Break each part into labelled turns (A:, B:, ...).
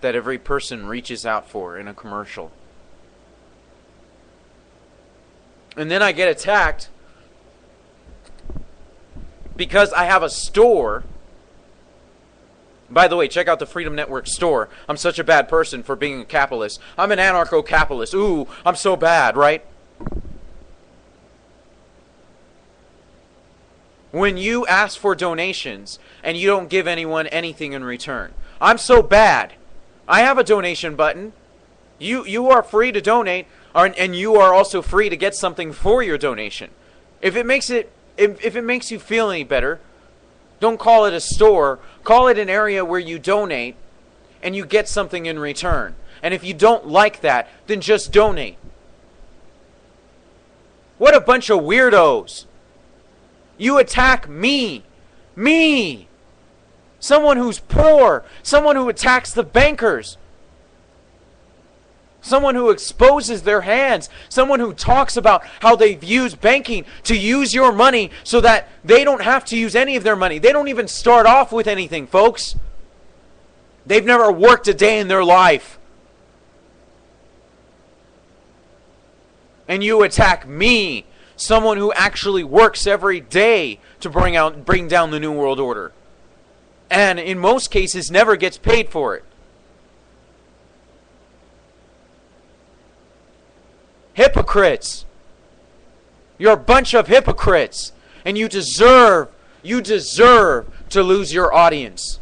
A: that every person reaches out for in a commercial. And then I get attacked because I have a store. By the way, check out the Freedom Network store. I'm such a bad person for being a capitalist. I'm an anarcho-capitalist. Ooh, I'm so bad, right? When you ask for donations and you don't give anyone anything in return. I'm so bad. I have a donation button. You are free to donate, and you are also free to get something for your donation. If it makes you feel any better, don't call it a store. Call it an area where you donate and you get something in return. And if you don't like that, then just donate. What a bunch of weirdos. You attack me. Me. Someone who's poor. Someone who attacks the bankers. Someone who exposes their hands. Someone who talks about how they've used banking to use your money so that they don't have to use any of their money. They don't even start off with anything, folks. They've never worked a day in their life. And you attack me, someone who actually works every day to bring down the New World Order. And in most cases never gets paid for it. Hypocrites. You're a bunch of hypocrites. And you deserve to lose your audience.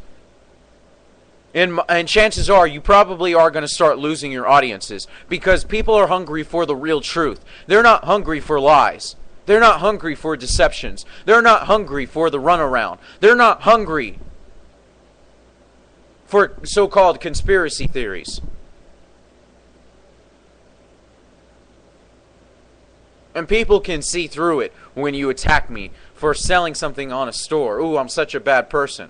A: And chances are you probably are going to start losing your audiences. Because people are hungry for the real truth. They're not hungry for lies. They're not hungry for deceptions. They're not hungry for the runaround. They're not hungry for so-called conspiracy theories. And people can see through it when you attack me for selling something on a store. Ooh, I'm such a bad person.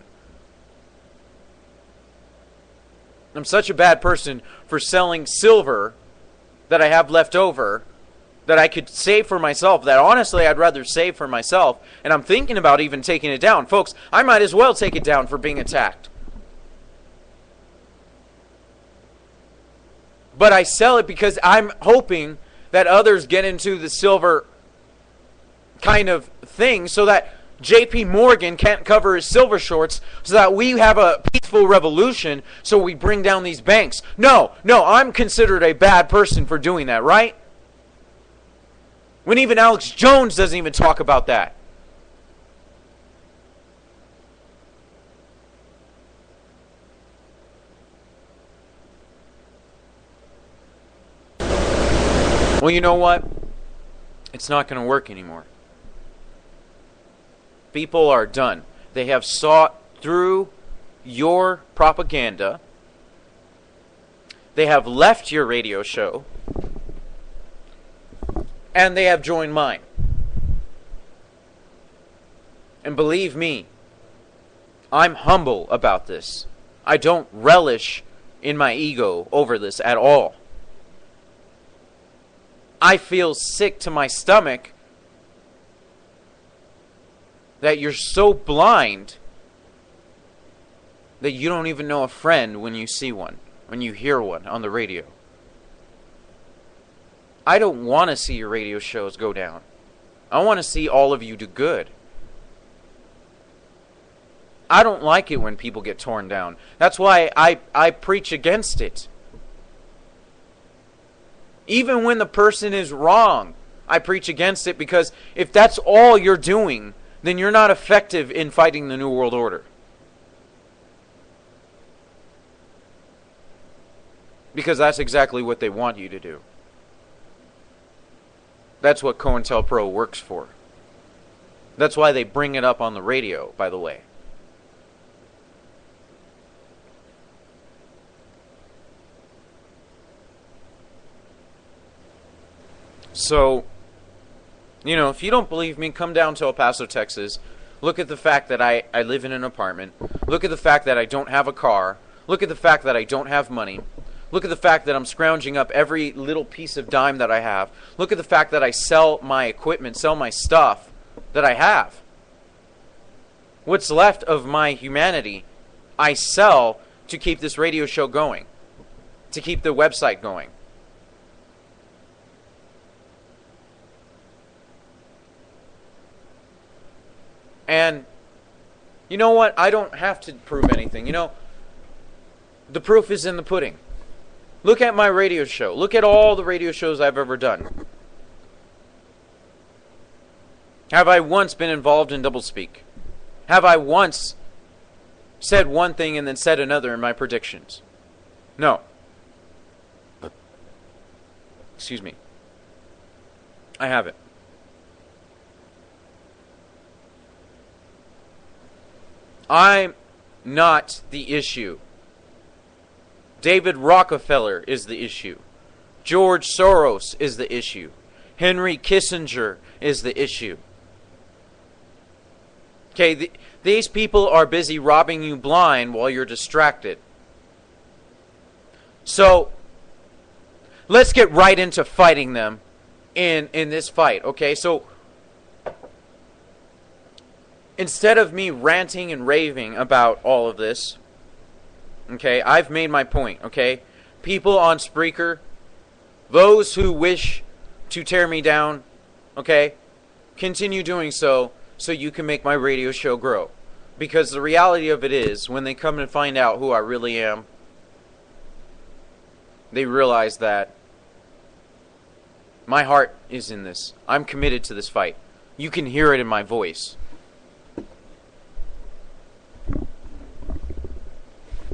A: I'm such a bad person for selling silver that I have left over that I could save for myself, that honestly I'd rather save for myself. And I'm thinking about even taking it down. Folks, I might as well take it down for being attacked. But I sell it because I'm hoping that others get into the silver kind of thing so that JP Morgan can't cover his silver shorts, so that we have a peaceful revolution so we bring down these banks. No, I'm considered a bad person for doing that, right? When even Alex Jones doesn't even talk about that. Well, you know what? It's not going to work anymore. People are done. They have sought through your propaganda. They have left your radio show. And they have joined mine. And believe me, I'm humble about this. I don't relish in my ego over this at all. I feel sick to my stomach that you're so blind that you don't even know a friend when you see one, when you hear one on the radio. I don't want to see your radio shows go down. I want to see all of you do good. I don't like it when people get torn down. That's why I preach against it. Even when the person is wrong, I preach against it, because if that's all you're doing, then you're not effective in fighting the New World Order. Because that's exactly what they want you to do. That's what COINTEL PRO works for. That's why they bring it up on the radio, by the way. So, you know, if you don't believe me, come down to El Paso, Texas. Look at the fact that I live in an apartment. Look at the fact that I don't have a car. Look at the fact that I don't have money. Look at the fact that I'm scrounging up every little piece of dime that I have. Look at the fact that I sell my equipment, sell my stuff that I have. What's left of my humanity, I sell to keep this radio show going. to keep the website going. And you know what? I don't have to prove anything. You know, the proof is in the pudding. Look at my radio show. Look at all the radio shows I've ever done. Have I once been involved in doublespeak? Have I once said one thing and then said another in my predictions? No. Excuse me. I haven't. I'm not the issue. David Rockefeller is the issue. George Soros is the issue. Henry Kissinger is the issue. Okay, these people are busy robbing you blind while you're distracted. So, let's get right into fighting them in this fight, okay? So, instead of me ranting and raving about all of this, okay, I've made my point, okay? People on Spreaker, those who wish to tear me down, okay, continue doing so you can make my radio show grow. Because the reality of it is, when they come and find out who I really am, they realize that my heart is in this. I'm committed to this fight. You can hear it in my voice.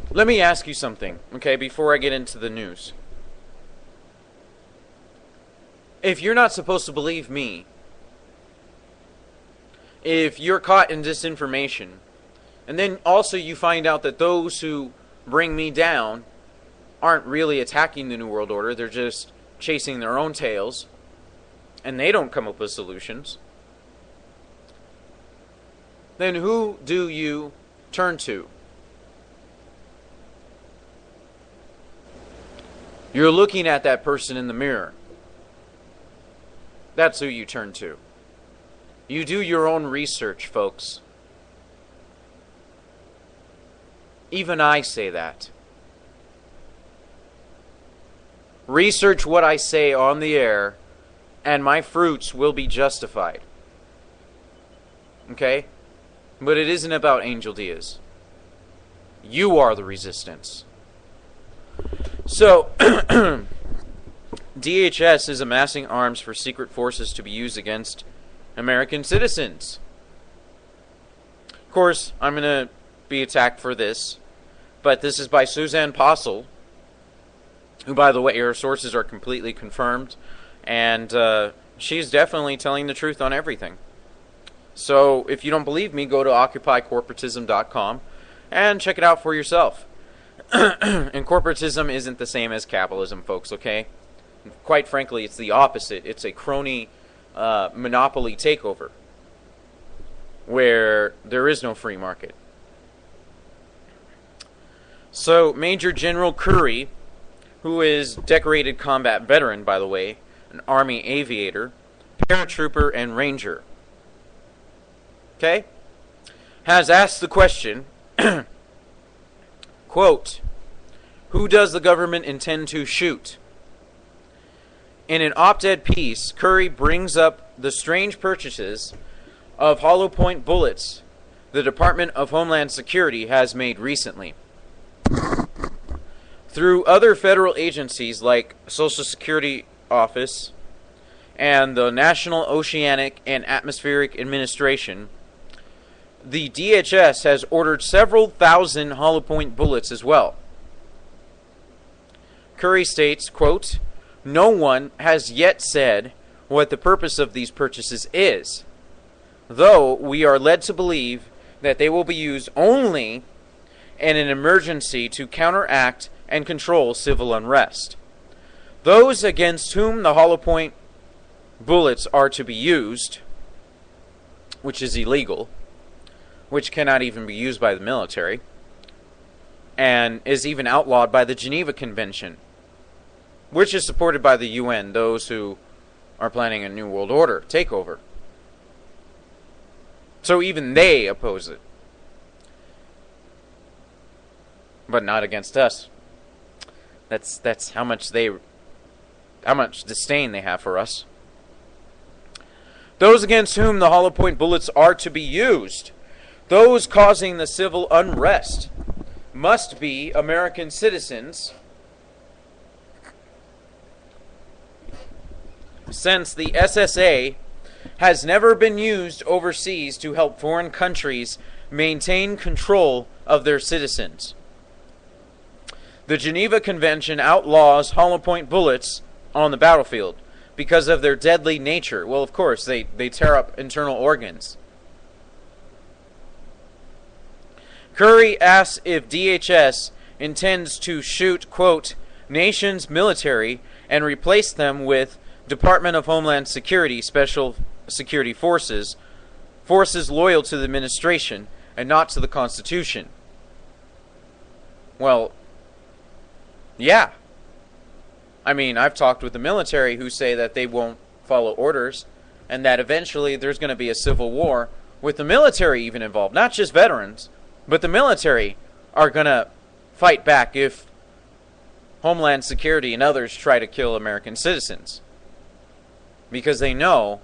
A: Let me ask you something, okay, before I get into the news. If you're not supposed to believe me, if you're caught in disinformation, and then also you find out that those who bring me down aren't really attacking the New World Order, they're just chasing their own tails, and they don't come up with solutions, then who do you turn to? You're looking at that person in the mirror. That's who you turn to. You do your own research, folks. Even I say that. Research what I say on the air, and my fruits will be justified. Okay? But it isn't about Angel Diaz. You are the resistance. So, DHS is amassing arms for secret forces to be used against American citizens. Of course, I'm going to be attacked for this, but this is by Suzanne Postel, who, by the way, her sources are completely confirmed, and she's definitely telling the truth on everything. So, if you don't believe me, go to occupycorporatism.com and check it out for yourself. And corporatism isn't the same as capitalism, folks, okay? Quite frankly, it's the opposite. It's a crony monopoly takeover where there is no free market. So, Major General Curry, who is decorated combat veteran, by the way, an Army aviator, paratrooper, and ranger, okay, has asked the question, quote, who does the government intend to shoot? In an op-ed piece, Curry brings up the strange purchases of hollow point bullets the Department of Homeland Security has made recently. Through other federal agencies like Social Security Office and the National Oceanic and Atmospheric Administration, the DHS has ordered several thousand hollow point bullets as well. Curry states, quote, no one has yet said what the purpose of these purchases is, though we are led to believe that they will be used only in an emergency to counteract and control civil unrest. Those against whom the hollow point bullets are to be used, which is illegal, which cannot even be used by the military, and is even outlawed by the Geneva Convention, which is supported by the UN, those who are planning a New World Order takeover. So even they oppose it. But not against us. That's how much disdain they have for us. Those against whom the hollow point bullets are to be used, those causing the civil unrest, must be American citizens, since the SSA has never been used overseas to help foreign countries maintain control of their citizens. The Geneva Convention outlaws hollow point bullets on the battlefield because of their deadly nature. Well, of course, they tear up internal organs. Curry asks if DHS intends to shoot, quote, nation's military and replace them with Department of Homeland Security Special Security Forces loyal to the administration and not to the Constitution. Well, yeah. I mean, I've talked with the military who say that they won't follow orders and that eventually there's going to be a civil war with the military even involved. Not just veterans, but the military are going to fight back if Homeland Security and others try to kill American citizens. Because they know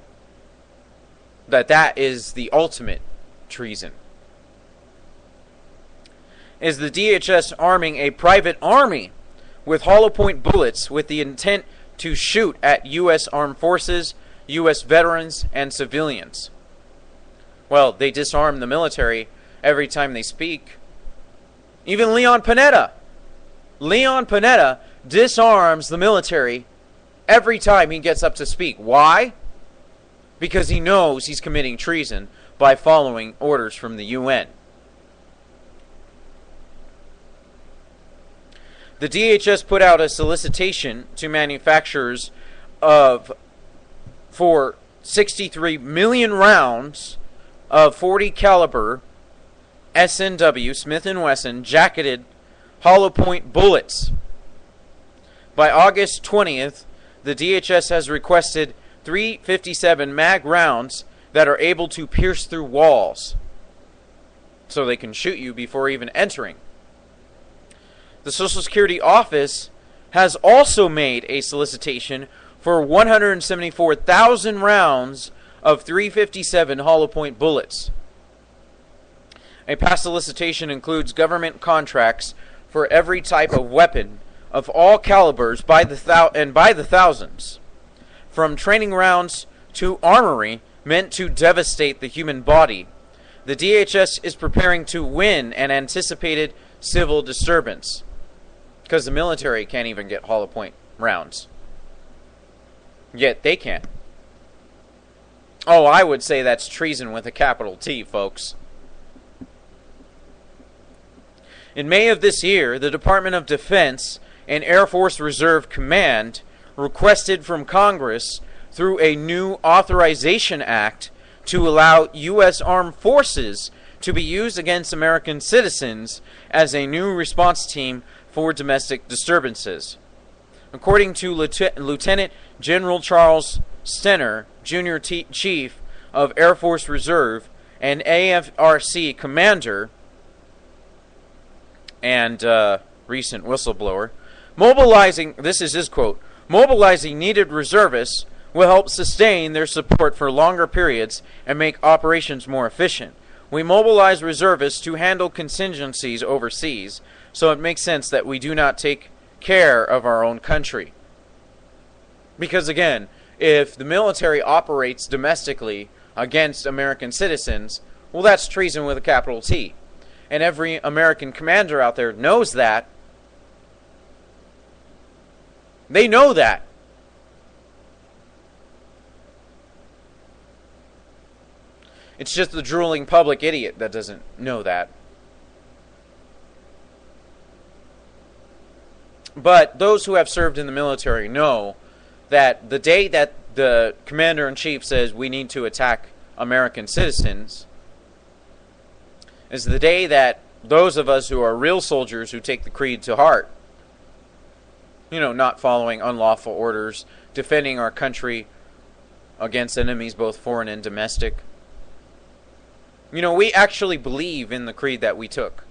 A: that that is the ultimate treason. Is the DHS arming a private army with hollow point bullets with the intent to shoot at U.S. armed forces, U.S. veterans, and civilians? Well, they disarm the military every time they speak. Even Leon Panetta disarms the military every time he gets up to speak. Why? Because he knows he's committing treason by following orders from the UN. The DHS put out a solicitation to manufacturers for 63 million rounds of 40 caliber S&W Smith & Wesson jacketed hollow point bullets. By August 20th, the DHS has requested 357 mag rounds that are able to pierce through walls, so they can shoot you before even entering. The Social Security Office has also made a solicitation for 174,000 rounds of 357 hollow point bullets. A past solicitation includes government contracts for every type of weapon of all calibers by the thousands, from training rounds to armory meant to devastate the human body. The DHS is preparing to win an anticipated civil disturbance, because the military can't even get hollow point rounds. Yet they can. Oh, I would say that's treason with a capital T, folks. In May of this year, the Department of Defense and Air Force Reserve Command requested from Congress through a new authorization act to allow U.S. Armed Forces to be used against American citizens as a new response team for domestic disturbances. According to Lieutenant General Charles Stenner, Junior Chief of Air Force Reserve and AFRC Commander and recent whistleblower, this is his quote, mobilizing needed reservists will help sustain their support for longer periods and make operations more efficient. We mobilize reservists to handle contingencies overseas, so it makes sense that we do not take care of our own country. Because again, if the military operates domestically against American citizens, well, that's treason with a capital T. And every American commander out there knows that. They know that. It's just the drooling public idiot that doesn't know that. But those who have served in the military know that the day that the commander-in-chief says we need to attack American citizens is the day that those of us who are real soldiers who take the creed to heart, not following unlawful orders, defending our country against enemies both foreign and domestic. We actually believe in the creed that we took.